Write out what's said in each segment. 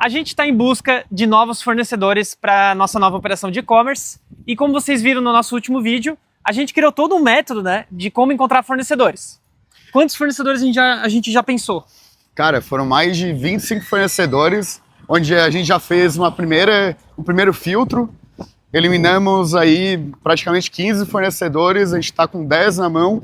A gente está em busca de novos fornecedores para a nossa nova operação de e-commerce e como vocês viram no nosso último vídeo, a gente criou todo um método, né, de como encontrar fornecedores. Quantos fornecedores a gente já pensou? Cara, foram mais de 25 fornecedores, onde a gente já fez um primeiro filtro, eliminamos aí praticamente 15 fornecedores, a gente está com 10 na mão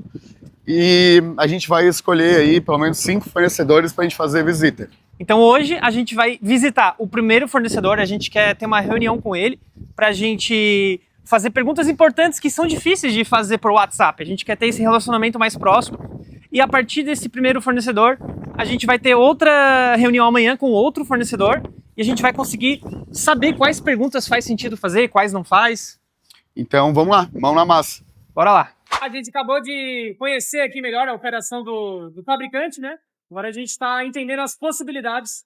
e a gente vai escolher aí pelo menos 5 fornecedores para a gente fazer visita. Então hoje a gente vai visitar o primeiro fornecedor, a gente quer ter uma reunião com ele para a gente fazer perguntas importantes que são difíceis de fazer por WhatsApp. A gente quer ter esse relacionamento mais próximo e a partir desse primeiro fornecedor a gente vai ter outra reunião amanhã com outro fornecedor e a gente vai conseguir saber quais perguntas faz sentido fazer e quais não faz. Então vamos lá, mão na massa. Bora lá. A gente acabou de conhecer aqui melhor a operação do fabricante, né? Agora a gente está entendendo as possibilidades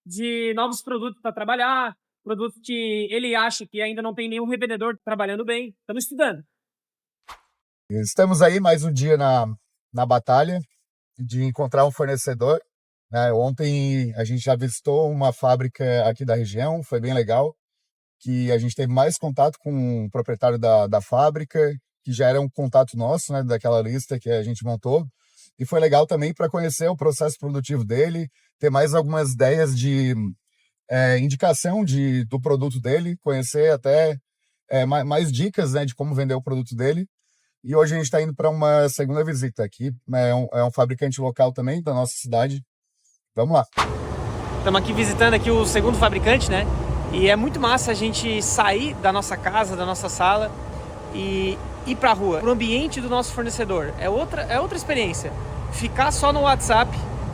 de novos produtos para trabalhar, produtos que ele acha que ainda não tem nenhum revendedor trabalhando bem. Estamos estudando. Estamos aí mais um dia na batalha de encontrar um fornecedor. Ontem a gente já visitou uma fábrica aqui da região, foi bem legal, que a gente teve mais contato com o proprietário da fábrica, que já era um contato nosso, né, daquela lista que a gente montou. E foi legal também para conhecer o processo produtivo dele, ter mais algumas ideias de indicação do produto dele, conhecer até mais dicas, né, de como vender o produto dele. E hoje a gente está indo para uma segunda visita aqui. É um fabricante local também da nossa cidade. Vamos lá. Estamos aqui visitando aqui o segundo fabricante, né? E é muito massa a gente sair da nossa casa, da nossa sala e ir para a rua, para o ambiente do nosso fornecedor. É outra experiência. Ficar só no WhatsApp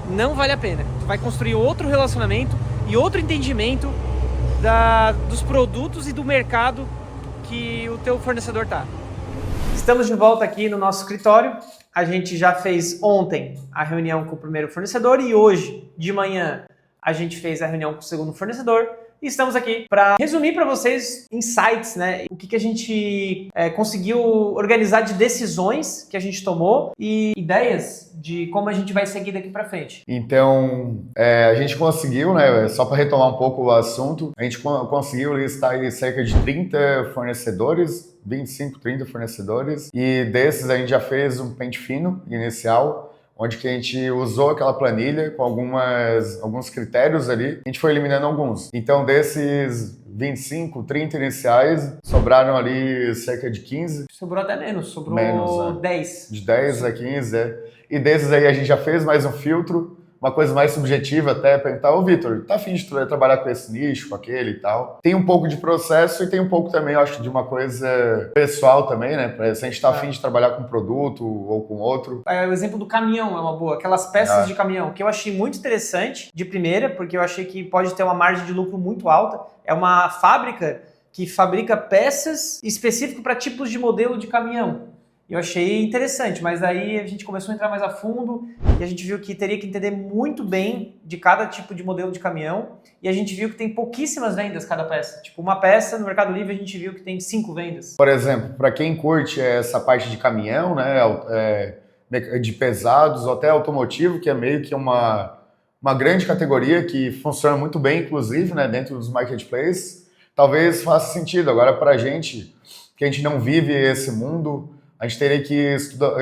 não vale a pena. Tu vai construir outro relacionamento e outro entendimento dos produtos e do mercado que o teu fornecedor tá. Estamos de volta aqui no nosso escritório. A gente já fez ontem a reunião com o primeiro fornecedor e hoje de manhã a gente fez a reunião com o segundo fornecedor. E estamos aqui para resumir para vocês insights, né? O que a gente conseguiu organizar de decisões que a gente tomou e ideias de como a gente vai seguir daqui para frente. Então, a gente conseguiu, né? Só para retomar um pouco o assunto, a gente conseguiu listar aí cerca de 30 fornecedores, 25, 30 fornecedores, e desses a gente já fez um pente fino inicial, onde que a gente usou aquela planilha com alguns critérios ali, a gente foi eliminando alguns. Então, desses 25, 30 iniciais, sobraram ali cerca de 15. Sobrou até menos, sobrou menos, 10. De 10 a 15, E desses aí a gente já fez mais um filtro, uma coisa mais subjetiva até, perguntar, ô Vitor, tá afim de trabalhar com esse nicho, com aquele e tal? Tem um pouco de processo e tem um pouco também, eu acho, de uma coisa pessoal também, né? Se a gente tá afim de trabalhar com um produto ou com outro. O exemplo do caminhão é uma boa, aquelas peças de caminhão, que eu achei muito interessante de primeira, porque eu achei que pode ter uma margem de lucro muito alta. É uma fábrica que fabrica peças específicas para tipos de modelo de caminhão. Eu achei interessante, mas aí a gente começou a entrar mais a fundo e a gente viu que teria que entender muito bem de cada tipo de modelo de caminhão e a gente viu que tem pouquíssimas vendas cada peça. Tipo, uma peça no Mercado Livre a gente viu que tem 5 vendas. Por exemplo, para quem curte essa parte de caminhão, né, de pesados ou até automotivo, que é meio que uma grande categoria que funciona muito bem, inclusive, né, dentro dos marketplaces, talvez faça sentido. Agora, para a gente, que a gente não vive esse mundo, a gente teria que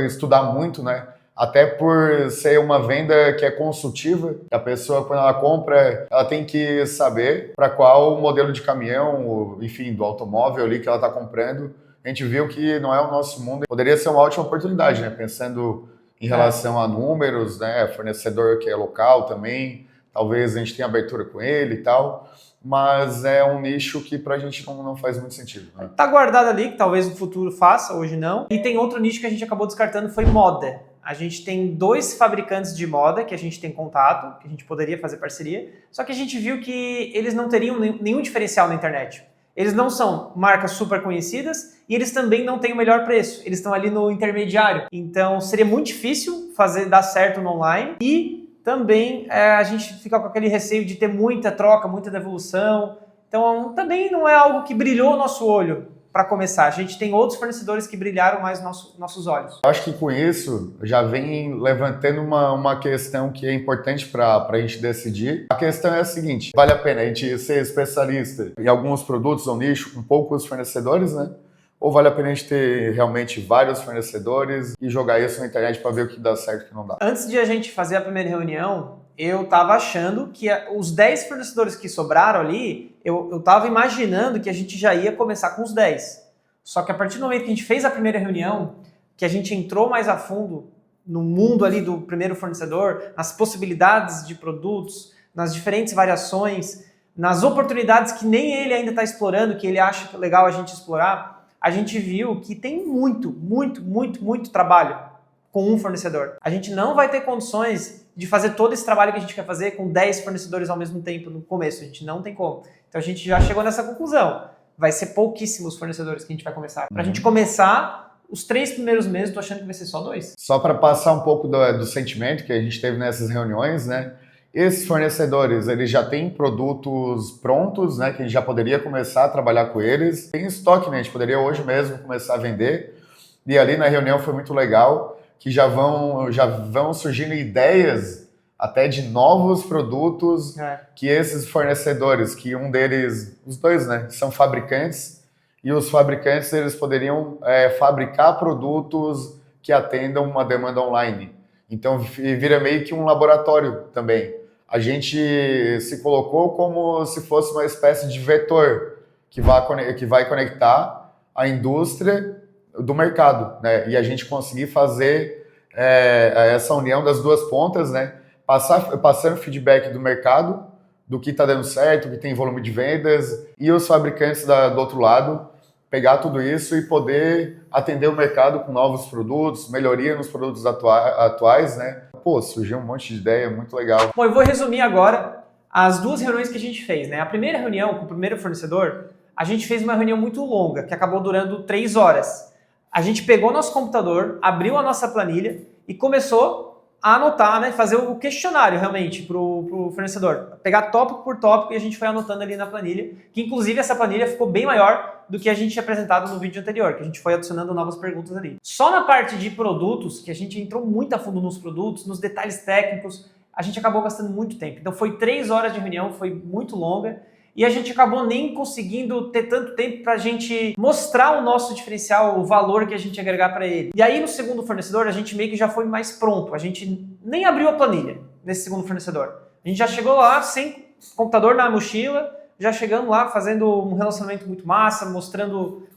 estudar muito, né? Até por ser uma venda que é consultiva, a pessoa, quando ela compra, ela tem que saber para qual modelo de caminhão, enfim, do automóvel ali que ela está comprando. A gente viu que não é o nosso mundo. Poderia ser uma ótima oportunidade, né? Pensando em relação a números, né? Fornecedor que é local também, talvez a gente tenha abertura com ele e tal. Mas é um nicho que pra gente não faz muito sentido. Né? Tá guardado ali, que talvez no futuro faça, hoje não. E tem outro nicho que a gente acabou descartando, foi moda. A gente tem 2 fabricantes de moda que a gente tem contato, que a gente poderia fazer parceria, só que a gente viu que eles não teriam nenhum diferencial na internet. Eles não são marcas super conhecidas e eles também não têm o melhor preço. Eles estão ali no intermediário. Então seria muito difícil dar certo no online e também a gente fica com aquele receio de ter muita troca, muita devolução. Então também não é algo que brilhou o nosso olho para começar? A gente tem outros fornecedores que brilharam mais nossos olhos. Eu acho que com isso já vem levantando uma questão que é importante para a gente decidir. A questão é a seguinte: vale a pena a gente ser especialista em alguns produtos ou nicho com poucos fornecedores, né? Ou vale a pena a gente ter realmente vários fornecedores e jogar isso na internet para ver o que dá certo e o que não dá? Antes de a gente fazer a primeira reunião, eu estava achando que os 10 fornecedores que sobraram ali, eu estava imaginando que a gente já ia começar com os 10. Só que a partir do momento que a gente fez a primeira reunião, que a gente entrou mais a fundo no mundo ali do primeiro fornecedor, nas possibilidades de produtos, nas diferentes variações, nas oportunidades que nem ele ainda está explorando, que ele acha legal a gente explorar, a gente viu que tem muito trabalho com um fornecedor. A gente não vai ter condições de fazer todo esse trabalho que a gente quer fazer com 10 fornecedores ao mesmo tempo no começo. A gente não tem como. Então a gente já chegou nessa conclusão. Vai ser pouquíssimos fornecedores que a gente vai começar. Pra gente começar, os 3 primeiros meses, tô achando que vai ser só 2. Só para passar um pouco do sentimento que a gente teve nessas reuniões, né? Esses fornecedores, eles já têm produtos prontos, né? Que a gente já poderia começar a trabalhar com eles. Tem estoque, né? A gente poderia hoje mesmo começar a vender. E ali na reunião foi muito legal, que já vão surgindo ideias até de novos produtos que esses fornecedores, que um deles, os dois, né? São fabricantes. E os fabricantes, eles poderiam fabricar produtos que atendam uma demanda online. Então, vira meio que um laboratório também. A gente se colocou como se fosse uma espécie de vetor que vai conectar a indústria do mercado, né? E a gente conseguir fazer essa união das duas pontas, né? Passando feedback do mercado, do que está dando certo, que tem volume de vendas, e os fabricantes do outro lado pegar tudo isso e poder atender o mercado com novos produtos, melhoria nos produtos atuais, né? Pô, surgiu um monte de ideia, muito legal. Bom, eu vou resumir agora as 2 reuniões que a gente fez, né? A primeira reunião com o primeiro fornecedor, a gente fez uma reunião muito longa, que acabou durando 3 horas. A gente pegou nosso computador, abriu a nossa planilha e começou a anotar, né? Fazer o questionário realmente pro fornecedor. Pegar tópico por tópico e a gente foi anotando ali na planilha, que inclusive essa planilha ficou bem maior do que a gente tinha apresentado no vídeo anterior, que a gente foi adicionando novas perguntas ali. Só na parte de produtos, que a gente entrou muito a fundo nos produtos, nos detalhes técnicos, a gente acabou gastando muito tempo. Então foi 3 horas de reunião, foi muito longa, e a gente acabou nem conseguindo ter tanto tempo para a gente mostrar o nosso diferencial, o valor que a gente ia agregar para ele. E aí no segundo fornecedor a gente meio que já foi mais pronto, a gente nem abriu a planilha nesse segundo fornecedor. A gente já chegou lá sem computador na mochila, já chegamos lá fazendo um relacionamento muito massa,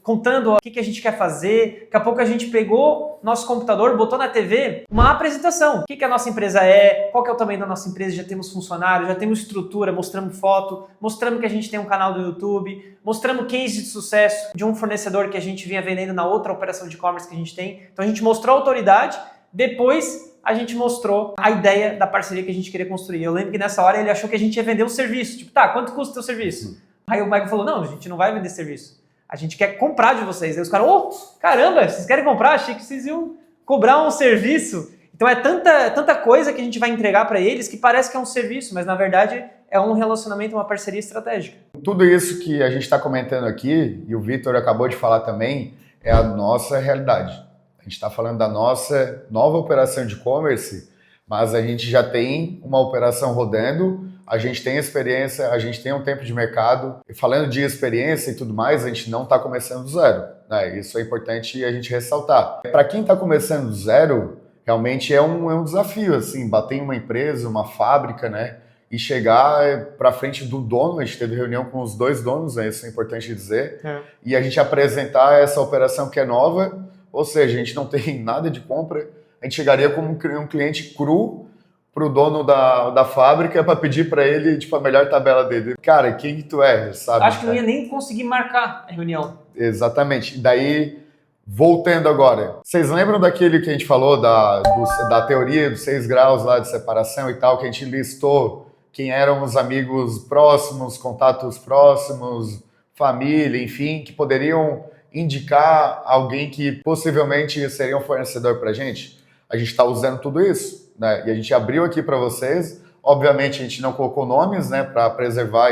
contando o que a gente quer fazer. Daqui a pouco a gente pegou nosso computador, botou na TV uma apresentação. O que a nossa empresa é, qual que é o tamanho da nossa empresa, já temos funcionários, já temos estrutura, mostramos foto, mostramos que a gente tem um canal do YouTube, mostramos case de sucesso de um fornecedor que a gente vinha vendendo na outra operação de e-commerce que a gente tem. Então a gente mostrou a autoridade, depois a gente mostrou a ideia da parceria que a gente queria construir. Eu lembro que nessa hora ele achou que a gente ia vender um serviço. Tipo, tá, quanto custa o teu serviço? Aí o Michael falou, não, a gente não vai vender serviço. A gente quer comprar de vocês. Aí os caras, caramba, vocês querem comprar? Achei que vocês iam cobrar um serviço. Então é tanta coisa que a gente vai entregar para eles que parece que é um serviço, mas na verdade é um relacionamento, uma parceria estratégica. Tudo isso que a gente está comentando aqui, e o Vitor acabou de falar também, é a nossa realidade. A gente está falando da nossa nova operação de e-commerce, mas a gente já tem uma operação rodando, a gente tem experiência, a gente tem um tempo de mercado. E falando de experiência e tudo mais, a gente não está começando do zero, né? Isso é importante a gente ressaltar. Para quem está começando do zero, realmente é um desafio, assim, bater em uma empresa, uma fábrica, né? E chegar para frente do dono. A gente teve reunião com os 2 donos, né? Isso é importante dizer. E a gente apresentar essa operação que é nova. Ou seja, a gente não tem nada de compra, a gente chegaria como um cliente cru para o dono da fábrica para pedir para ele tipo, a melhor tabela dele. Cara, quem tu é, sabe? Acho que não ia nem conseguir marcar a reunião. Exatamente. Daí, voltando agora, vocês lembram daquele que a gente falou da teoria dos 6 graus lá de separação e tal, que a gente listou quem eram os amigos próximos, contatos próximos, família, enfim, que poderiam indicar alguém que possivelmente seria um fornecedor para a gente? A gente está usando tudo isso, né? E a gente abriu aqui para vocês. Obviamente a gente não colocou nomes, né, para preservar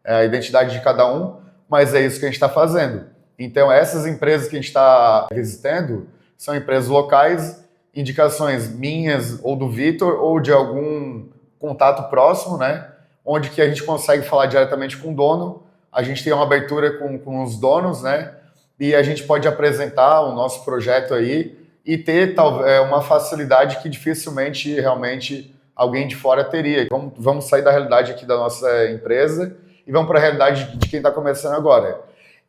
a identidade de cada um, mas é isso que a gente está fazendo. Então, essas empresas que a gente está visitando são empresas locais, indicações minhas ou do Vitor ou de algum contato próximo, né? Onde que a gente consegue falar diretamente com o dono, a gente tem uma abertura com os donos, né? E a gente pode apresentar o nosso projeto aí e ter uma facilidade que dificilmente realmente alguém de fora teria. Vamos sair da realidade aqui da nossa empresa e vamos para a realidade de quem está começando agora.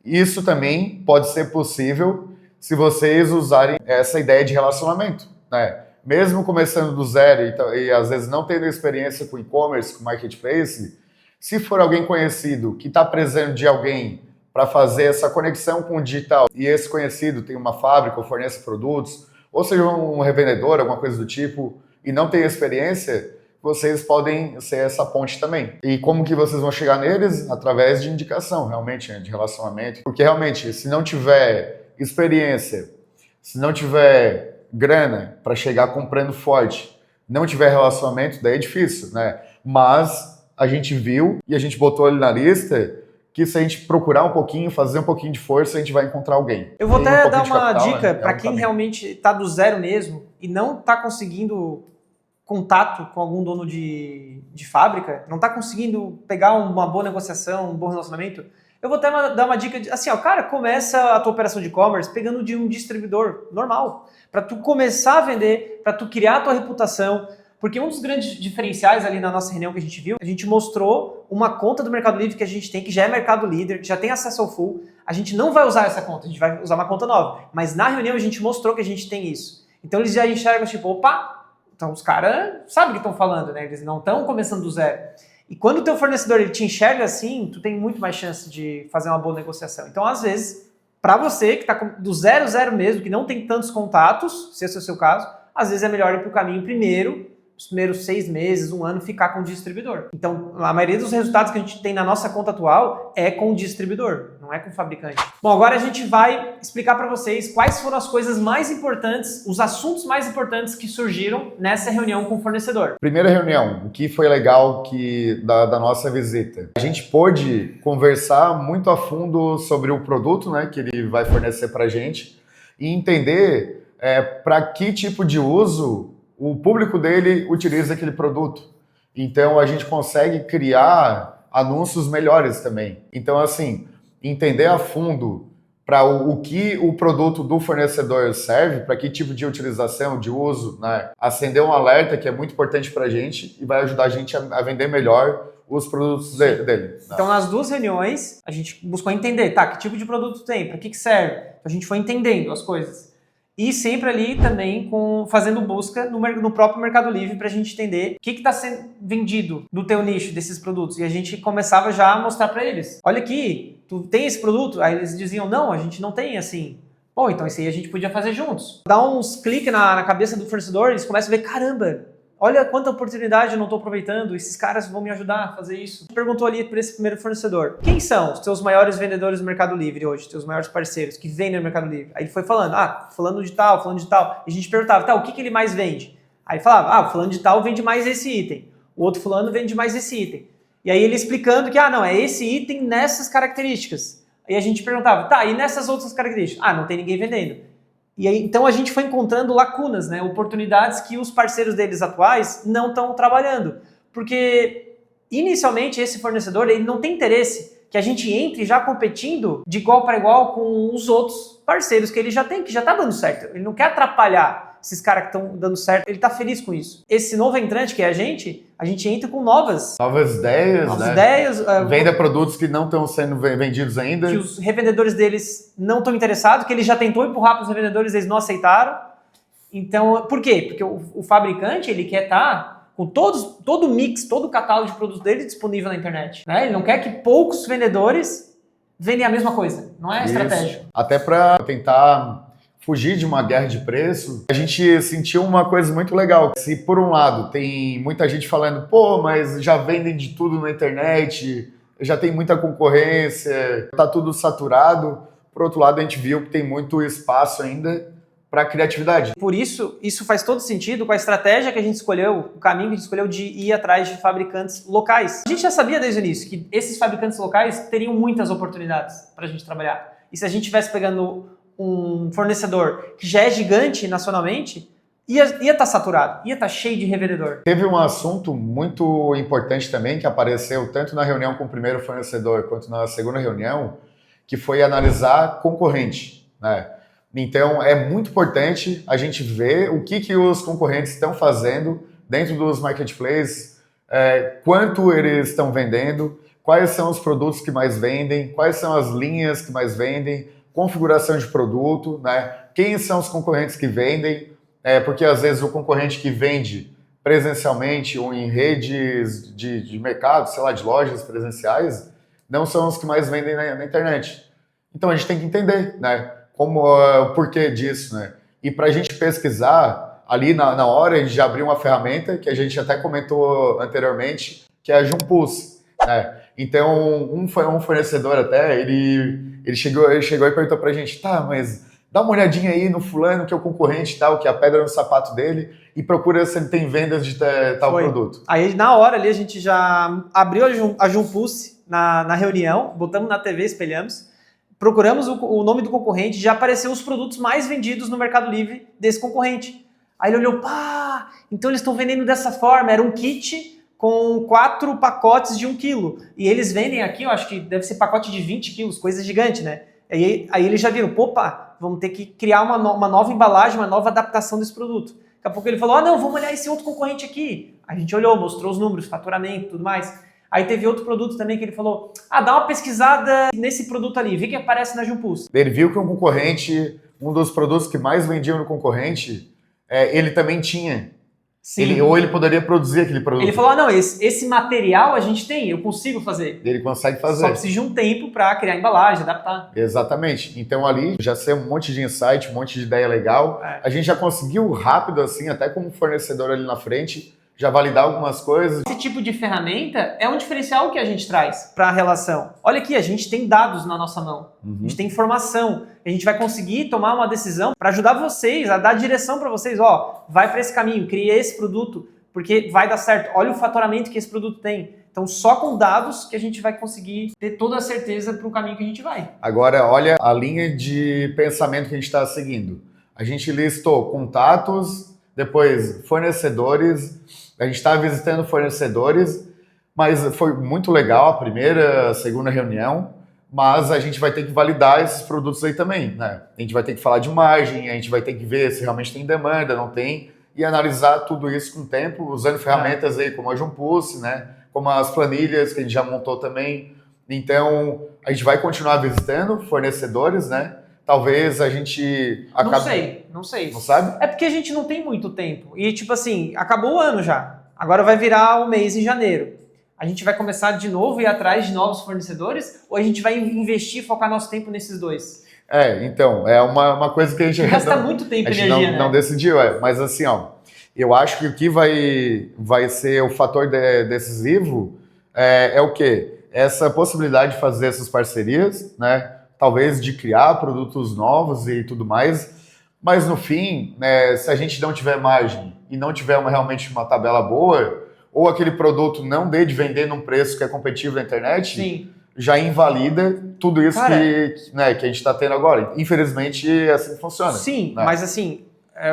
Isso também pode ser possível se vocês usarem essa ideia de relacionamento, né? Mesmo começando do zero e às vezes não tendo experiência com e-commerce, com marketplace, se for alguém conhecido que está precisando de alguém para fazer essa conexão com o digital e esse conhecido tem uma fábrica ou fornece produtos, ou seja, um revendedor, alguma coisa do tipo, e não tem experiência, vocês podem ser essa ponte também. E como que vocês vão chegar neles? Através de indicação, realmente, de relacionamento. Porque realmente, se não tiver experiência, se não tiver grana para chegar comprando forte, não tiver relacionamento, daí é difícil, né? Mas a gente viu e a gente botou ali na lista que se a gente procurar um pouquinho, fazer um pouquinho de força, a gente vai encontrar alguém. Eu vou até dar uma capital, dica né? para quem realmente está do zero mesmo e não está conseguindo contato com algum dono de fábrica, não está conseguindo pegar uma boa negociação, um bom relacionamento. Eu vou até dar uma dica de, assim, ó, cara, começa a tua operação de e-commerce pegando de um distribuidor normal, para tu começar a vender, para tu criar a tua reputação. Porque um dos grandes diferenciais ali na nossa reunião que a gente viu, a gente mostrou uma conta do Mercado Livre que a gente tem, que já é Mercado Líder, que já tem acesso ao full. A gente não vai usar essa conta, a gente vai usar uma conta nova. Mas na reunião a gente mostrou que a gente tem isso. Então eles já enxergam, tipo, opa, então os caras sabem o que estão falando, né? Eles não estão começando do zero. E quando o teu fornecedor ele te enxerga assim, tu tem muito mais chance de fazer uma boa negociação. Então, às vezes, para você que está do zero mesmo, que não tem tantos contatos, se esse é o seu caso, às vezes é melhor ir para o caminho primeiro, os primeiros 6 meses, 1 ano, ficar com o distribuidor. Então, a maioria dos resultados que a gente tem na nossa conta atual é com o distribuidor, não é com o fabricante. Bom, agora a gente vai explicar para vocês quais foram as coisas mais importantes, os assuntos mais importantes que surgiram nessa reunião com o fornecedor. Primeira reunião, o que foi legal da nossa visita? A gente pôde conversar muito a fundo sobre o produto, né, que ele vai fornecer para a gente e entender para que tipo de uso o público dele utiliza aquele produto. Então, a gente consegue criar anúncios melhores também. Então, assim, entender a fundo para o que o produto do fornecedor serve, para que tipo de utilização, de uso, né? Acender um alerta que é muito importante para a gente e vai ajudar a gente a vender melhor os produtos dele. Então, nas 2 reuniões, a gente buscou entender, tá, que tipo de produto tem, para que serve. A gente foi entendendo as coisas. E sempre ali também fazendo busca no próprio Mercado Livre para a gente entender o que está sendo vendido do teu nicho desses produtos. E a gente começava já a mostrar para eles. Olha aqui, tu tem esse produto? Aí eles diziam, não, a gente não tem assim. Bom, então isso aí a gente podia fazer juntos. Dá uns cliques na cabeça do fornecedor, eles começam a ver, caramba, olha quanta oportunidade eu não estou aproveitando, esses caras vão me ajudar a fazer isso. Perguntou ali para esse primeiro fornecedor, quem são os teus maiores vendedores do Mercado Livre hoje, teus maiores parceiros que vendem no Mercado Livre? Aí ele foi falando, fulano de tal. E a gente perguntava, o que ele mais vende? Aí ele falava, fulano de tal vende mais esse item, o outro fulano vende mais esse item. E aí ele explicando que, não, é esse item nessas características. Aí a gente perguntava, e nessas outras características? Não tem ninguém vendendo. E aí, então a gente foi encontrando lacunas, né? Oportunidades que os parceiros deles atuais não estão trabalhando. Porque, inicialmente, esse fornecedor ele não tem interesse que a gente entre já competindo de igual para igual com os outros parceiros que ele já tem, que já está dando certo. Ele não quer atrapalhar esses caras que estão dando certo, ele está feliz com isso. Esse novo entrante que é a gente entra com novas ideias, né? ideias. Venda produtos que não estão sendo vendidos ainda. Que os revendedores deles não estão interessados, que ele já tentou empurrar para os revendedores, eles não aceitaram. Então, por quê? Porque o fabricante, ele quer estar com todo o mix, todo o catálogo de produtos dele disponível na internet, né? Ele não quer que poucos vendedores vendem a mesma coisa. Não é estratégico. Até para tentar fugir de uma guerra de preço, a gente sentiu uma coisa muito legal. Se por um lado tem muita gente falando, mas já vendem de tudo na internet, já tem muita concorrência, tá tudo saturado. Por outro lado, a gente viu que tem muito espaço ainda para criatividade. Por isso faz todo sentido com a estratégia que a gente escolheu, o caminho que a gente escolheu de ir atrás de fabricantes locais. A gente já sabia desde o início que esses fabricantes locais teriam muitas oportunidades para a gente trabalhar. E se a gente estivesse pegando um fornecedor que já é gigante nacionalmente, ia estar saturado, ia estar cheio de revendedor. Teve um assunto muito importante também que apareceu tanto na reunião com o primeiro fornecedor quanto na segunda reunião, que foi analisar concorrente, né? Então, é muito importante a gente ver o que os concorrentes estão fazendo dentro dos marketplaces, quanto eles estão vendendo, quais são os produtos que mais vendem, quais são as linhas que mais vendem, configuração de produto, né? Quem são os concorrentes que vendem, porque às vezes o concorrente que vende presencialmente ou em redes de mercado, sei lá, de lojas presenciais, não são os que mais vendem na internet. Então a gente tem que entender, né? O porquê disso, né? E para a gente pesquisar, ali na hora a gente já abriu uma ferramenta que a gente até comentou anteriormente, que é a Jumpulse, né? Então, um fornecedor até, ele chegou e perguntou pra gente, tá, mas dá uma olhadinha aí no fulano, que é o concorrente e tal, que é a pedra no sapato dele, e procura se ele tem vendas de tal produto. Aí, na hora ali, a gente já abriu a Jumpulse na reunião, botamos na TV, espelhamos, procuramos o nome do concorrente, já apareceu os produtos mais vendidos no Mercado Livre desse concorrente. Aí ele olhou, pá, então eles estão vendendo dessa forma, era um kit com 4 pacotes de 1 quilo. E eles vendem aqui, eu acho que deve ser pacote de 20 quilos, coisa gigante, né? Aí eles já viram, opa, vamos ter que criar uma nova embalagem, uma nova adaptação desse produto. Daqui a pouco ele falou, não, vamos olhar esse outro concorrente aqui. A gente olhou, mostrou os números, faturamento, tudo mais. Aí teve outro produto também que ele falou, dá uma pesquisada nesse produto ali, vê que aparece na Jumpulse. Ele viu que um concorrente, um dos produtos que mais vendiam no concorrente, ele também tinha. Ou ele poderia produzir aquele produto. Ele falou, não, esse material a gente tem, eu consigo fazer. Ele consegue fazer. Só precisa de um tempo para criar embalagem, adaptar. Exatamente. Então ali já sei um monte de insight, um monte de ideia legal. A gente já conseguiu rápido assim, até como fornecedor ali na frente, já validar algumas coisas. Esse tipo de ferramenta é um diferencial que a gente traz para a relação. Olha aqui, a gente tem dados na nossa mão, a gente tem informação, a gente vai conseguir tomar uma decisão para ajudar vocês, a dar direção para vocês, vai para esse caminho, cria esse produto, porque vai dar certo. Olha o faturamento que esse produto tem. Então, só com dados que a gente vai conseguir ter toda a certeza para o caminho que a gente vai. Agora, olha a linha de pensamento que a gente está seguindo. A gente listou contatos, depois fornecedores, a gente está visitando fornecedores, mas foi muito legal a primeira, a segunda reunião, mas a gente vai ter que validar esses produtos aí também, né? A gente vai ter que falar de margem, a gente vai ter que ver se realmente tem demanda, não tem, e analisar tudo isso com o tempo, usando ferramentas aí como a Jumpulse, né? Como as planilhas que a gente já montou também. Então, a gente vai continuar visitando fornecedores, né? Talvez a gente acabe... Não sei. Não sabe? É porque a gente não tem muito tempo. E tipo assim, acabou o ano já. Agora vai virar o mês em janeiro. A gente vai começar de novo e ir atrás de novos fornecedores? Ou a gente vai investir e focar nosso tempo nesses dois? Então, é uma coisa que a gente... Gasta muito tempo e energia, não decidiu, mas assim, eu acho que o que vai ser o fator decisivo é o quê? Essa possibilidade de fazer essas parcerias, né? Talvez de criar produtos novos e tudo mais, mas no fim, se a gente não tiver margem e não tiver realmente uma tabela boa, ou aquele produto não dê de vender num preço que é competitivo na internet, sim, já invalida tudo isso que a gente está tendo agora. Infelizmente, é assim que funciona. Sim, né? Mas assim,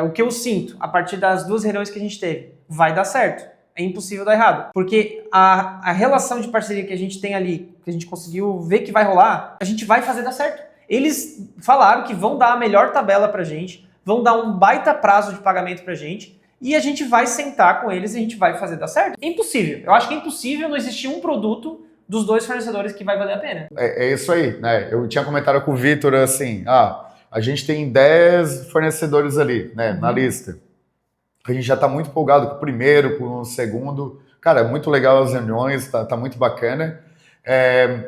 o que eu sinto, a partir das 2 reuniões que a gente teve, vai dar certo. É impossível dar errado. Porque a relação de parceria que a gente tem ali, que a gente conseguiu ver que vai rolar, a gente vai fazer dar certo. Eles falaram que vão dar a melhor tabela pra gente, vão dar um baita prazo de pagamento pra gente, e a gente vai sentar com eles e a gente vai fazer dar certo. É impossível. Eu acho que é impossível não existir um produto dos 2 fornecedores que vai valer a pena. É isso aí, né? Eu tinha comentado com o Vitor assim, a gente tem 10 fornecedores ali, né, na lista. A gente já está muito empolgado com o primeiro, com o segundo. Cara, é muito legal as reuniões, tá muito bacana.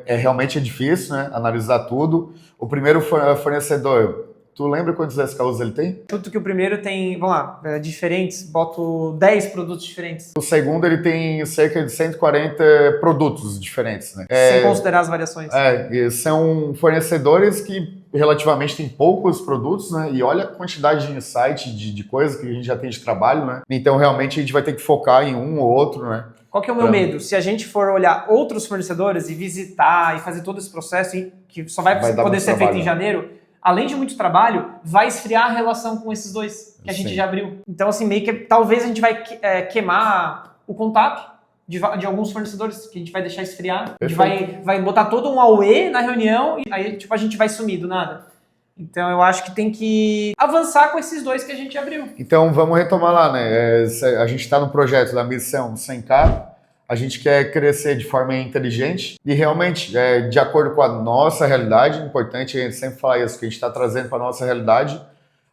Realmente difícil, né? Analisar tudo. O primeiro fornecedor, tu lembra quantos SKUs ele tem? Tudo que o primeiro tem, vamos lá, diferentes, boto 10 produtos diferentes. O segundo ele tem cerca de 140 produtos diferentes, né? Sem considerar as variações. E são fornecedores que relativamente têm poucos produtos, né? E olha a quantidade de insight, de coisas que a gente já tem de trabalho, né? Então realmente a gente vai ter que focar em um ou outro, né? Qual que é o meu medo? Se a gente for olhar outros fornecedores e visitar e fazer todo esse processo, que só vai poder ser feito em janeiro, além de muito trabalho, vai esfriar a relação com esses dois que a gente já abriu. Então, assim, meio que talvez a gente vai queimar o contato de alguns fornecedores, que a gente vai deixar esfriar. Perfeito. A gente vai botar todo um AUE na reunião e aí tipo, a gente vai sumir do nada. Então eu acho que tem que avançar com esses dois que a gente abriu. Então vamos retomar lá, né? A gente está no projeto da missão 100K, a gente quer crescer de forma inteligente e realmente, de acordo com a nossa realidade, importante a gente sempre falar isso, que a gente está trazendo para a nossa realidade.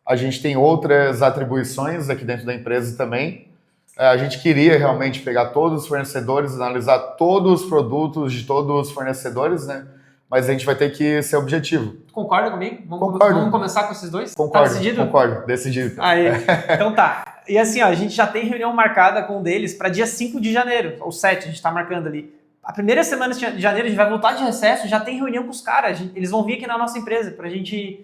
A gente tem outras atribuições aqui dentro da empresa também. A gente queria realmente pegar todos os fornecedores, analisar todos os produtos de todos os fornecedores, né? Mas a gente vai ter que ser objetivo. Concorda comigo? Concordo. Vamos começar com esses dois? Concordo. Tá decidido? Concordo, decidido. Aí, então tá. E assim, ó, a gente já tem reunião marcada com um deles para dia 5 de janeiro, ou 7, a gente tá marcando ali. A primeira semana de janeiro a gente vai voltar de recesso, já tem reunião com os caras. Eles vão vir aqui na nossa empresa pra gente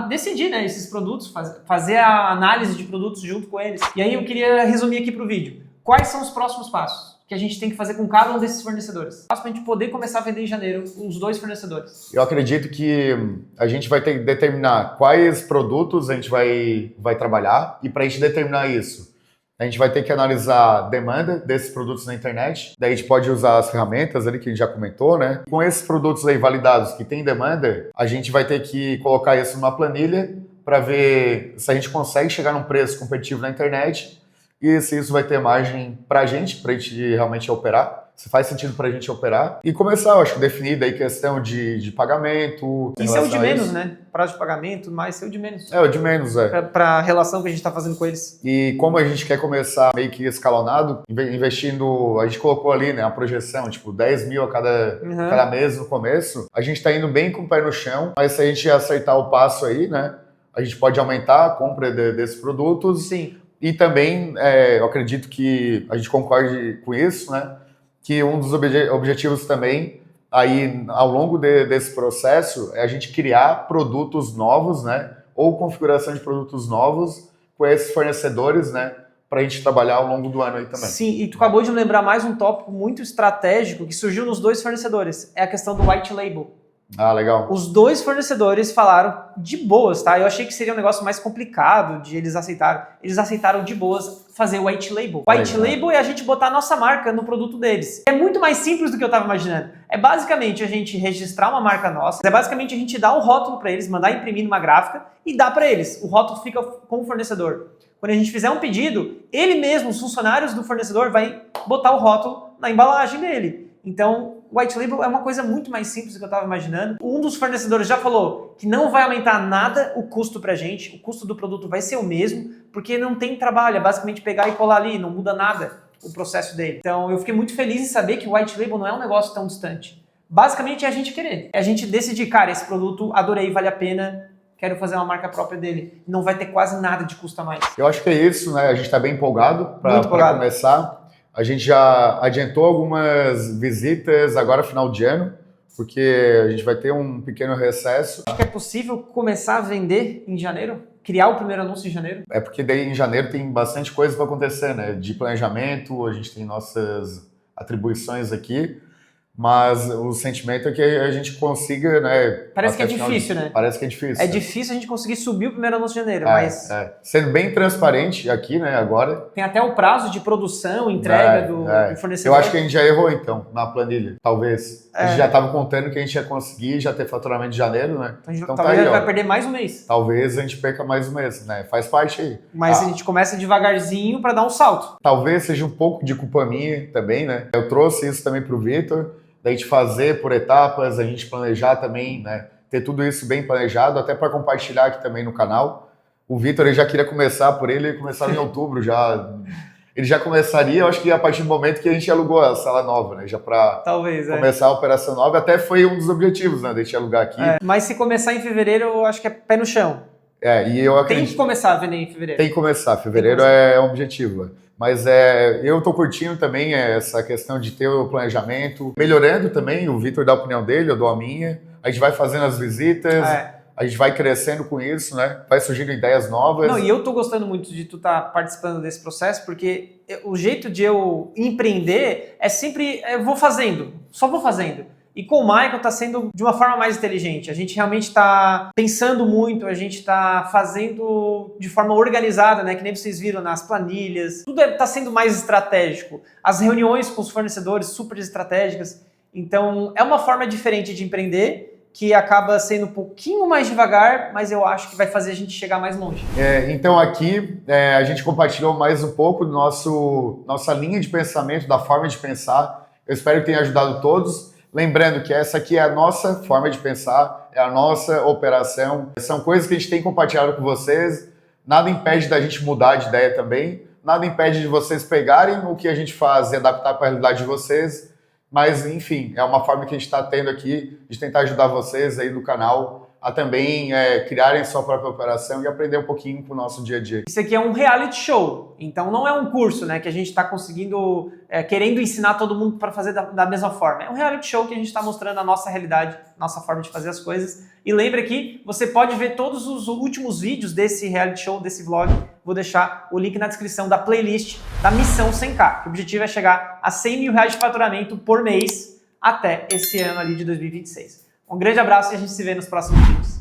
decidir, né, esses produtos, fazer a análise de produtos junto com eles. E aí eu queria resumir aqui pro vídeo. Quais são os próximos passos que a gente tem que fazer com cada um desses fornecedores? Para a gente poder começar a vender em janeiro os dois fornecedores. Eu acredito que a gente vai ter que determinar quais produtos a gente vai trabalhar e para a gente determinar isso, a gente vai ter que analisar a demanda desses produtos na internet. Daí a gente pode usar as ferramentas ali que a gente já comentou, né? Com esses produtos aí validados que tem demanda, a gente vai ter que colocar isso numa planilha para ver se a gente consegue chegar num preço competitivo na internet e se isso vai ter margem para a gente realmente operar, se faz sentido para a gente operar. E começar, eu acho, definir daí questão de pagamento. Isso é o de menos, né? Prazo de pagamento, mas é o de menos. É, o de menos, Para a relação que a gente está fazendo com eles. E como a gente quer começar meio que escalonado, investindo, a gente colocou ali, né, a projeção, tipo, 10 mil a cada mês no começo, a gente está indo bem com o pé no chão, mas se a gente acertar o passo aí, né, a gente pode aumentar a compra desses produtos. Sim. E também, eu acredito que a gente concorde com isso, né? Que um dos objetivos também, aí ao longo desse processo, é a gente criar produtos novos, né? Ou configuração de produtos novos com esses fornecedores, né? Para a gente trabalhar ao longo do ano aí também. Sim, e tu acabou de me lembrar mais um tópico muito estratégico que surgiu nos dois fornecedores. É a questão do white label. Ah, legal. Os dois fornecedores falaram de boas, tá? Eu achei que seria um negócio mais complicado de eles aceitarem. Eles aceitaram de boas fazer o white label. White label é a gente botar a nossa marca no produto deles. É muito mais simples do que eu tava imaginando. É basicamente a gente registrar uma marca nossa, é basicamente a gente dar o rótulo para eles, mandar imprimir numa gráfica e dar para eles. O rótulo fica com o fornecedor. Quando a gente fizer um pedido, ele mesmo, os funcionários do fornecedor, vai botar o rótulo na embalagem dele. Então, o white label é uma coisa muito mais simples do que eu estava imaginando. Um dos fornecedores já falou que não vai aumentar nada o custo pra gente, o custo do produto vai ser o mesmo, porque não tem trabalho, é basicamente pegar e colar ali, não muda nada o processo dele. Então eu fiquei muito feliz em saber que o white label não é um negócio tão distante. Basicamente é a gente querer, é a gente decidir, cara, esse produto adorei, vale a pena, quero fazer uma marca própria dele. Não vai ter quase nada de custo a mais. Eu acho que é isso, né? A gente está bem empolgado para começar. A gente já adiantou algumas visitas agora final de ano, porque a gente vai ter um pequeno recesso. Acho que é possível começar a vender em janeiro? Criar o primeiro anúncio em janeiro? É porque daí em janeiro tem bastante coisa para acontecer, né? De planejamento, a gente tem nossas atribuições aqui, mas o sentimento é que a gente consiga, né? Parece que é difícil, né? Parece que é difícil. É difícil a gente conseguir subir o primeiro anúncio de janeiro, mas... Sendo bem transparente aqui, né, agora. Tem até o prazo de produção, entrega do fornecedor. Eu acho que a gente já errou, então, na planilha, talvez. A gente já estava contando que a gente ia conseguir já ter faturamento de janeiro, né? Então talvez a gente vai perder mais um mês. Talvez a gente perca mais um mês, né? Faz parte aí. Mas a gente começa devagarzinho para dar um salto. Talvez seja um pouco de culpa minha também, né? Eu trouxe isso também pro Vitor, da gente fazer por etapas, a gente planejar também, né? Ter tudo isso bem planejado, até para compartilhar aqui também no canal. O Vitor, ele já queria começar por ele começava em outubro já. Ele já começaria, eu acho que a partir do momento que a gente alugou a sala nova, né? Já para começar a operação nova. Até foi um dos objetivos, né? De a gente alugar aqui. Mas se começar em fevereiro, eu acho que é pé no chão. E eu acredito... Tem que começar a vender em fevereiro. Tem que começar. Fevereiro é um objetivo. Mas eu tô curtindo também essa questão de ter o planejamento. Melhorando também, o Vitor dá a opinião dele, eu dou a minha. A gente vai fazendo as visitas. a gente vai crescendo com isso, né? Vai surgindo ideias novas. Não, e eu tô gostando muito de tu estar participando desse processo, porque o jeito de eu empreender é sempre, eu vou fazendo, só vou fazendo. E com o Michael tá sendo de uma forma mais inteligente. A gente realmente tá pensando muito, a gente tá fazendo de forma organizada, né? Que nem vocês viram nas planilhas. Tudo tá sendo mais estratégico. As reuniões com os fornecedores super estratégicas. Então, é uma forma diferente de empreender, que acaba sendo um pouquinho mais devagar, mas eu acho que vai fazer a gente chegar mais longe. Então aqui a gente compartilhou mais um pouco do nossa linha de pensamento, da forma de pensar. Eu espero que tenha ajudado todos. Lembrando que essa aqui é a nossa forma de pensar, é a nossa operação. São coisas que a gente tem compartilhado com vocês. Nada impede da gente mudar de ideia também. Nada impede de vocês pegarem o que a gente faz e adaptar para a realidade de vocês. Mas, enfim, é uma forma que a gente está tendo aqui de tentar ajudar vocês aí do canal a também criarem sua própria operação e aprender um pouquinho com o nosso dia a dia. Isso aqui é um reality show, então não é um curso, né, que a gente está conseguindo, querendo ensinar todo mundo para fazer da mesma forma. É um reality show que a gente está mostrando a nossa realidade, nossa forma de fazer as coisas. E lembre que você pode ver todos os últimos vídeos desse reality show, desse vlog. Vou deixar o link na descrição da playlist da Missão 100K, que o objetivo é chegar a 100 mil reais de faturamento por mês até esse ano ali de 2026. Um grande abraço e a gente se vê nos próximos vídeos.